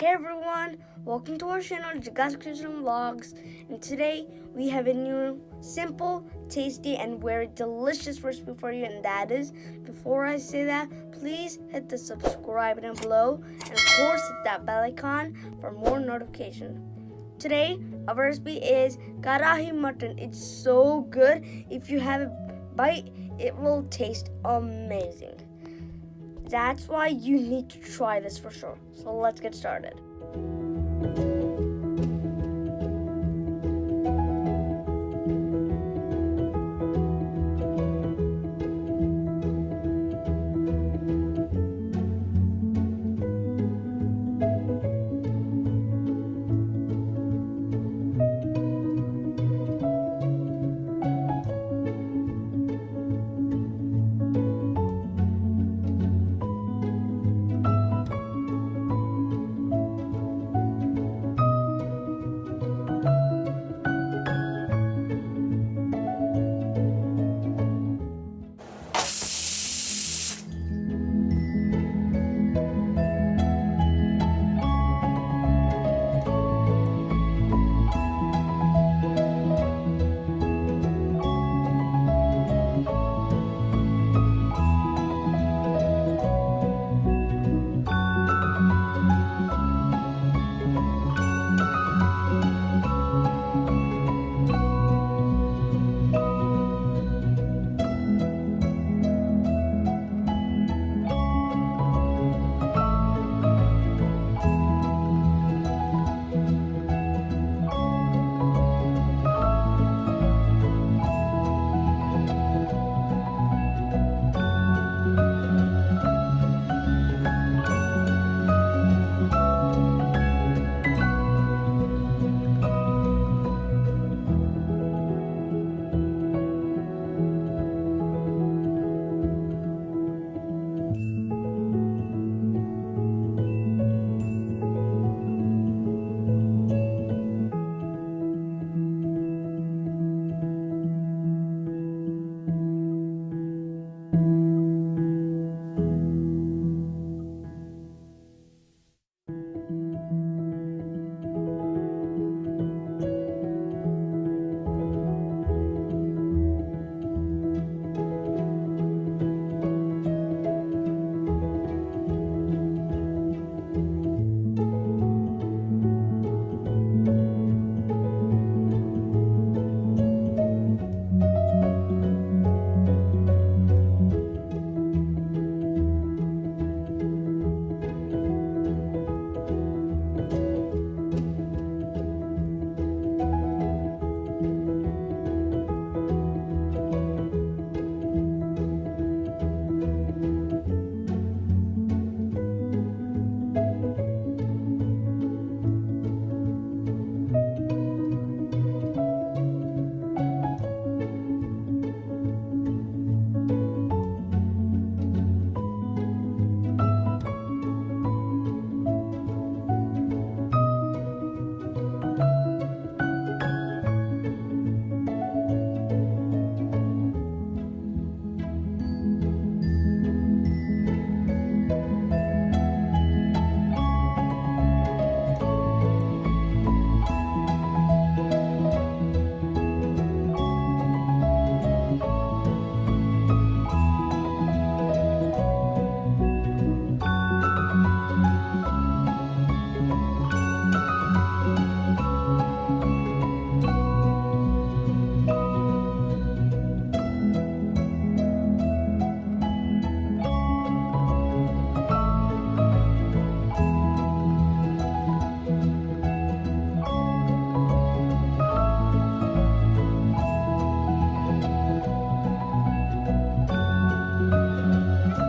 Hey everyone, welcome to our channel Jagas Vlogs, and today we have a new simple, tasty, and very delicious recipe for you, and that is, before I say that, please hit the subscribe button below, and of course hit that bell icon for more notifications. Today, our recipe is Karahi Mutton. It's so good. If you have a bite, it will taste amazing. That's why you need to try this for sure. So let's get started.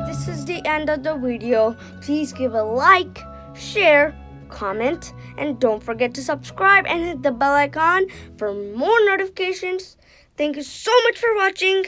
This is the end of the video. Please give a like, share, comment, and don't forget to subscribe and hit the bell icon for more notifications. Thank you so much for watching.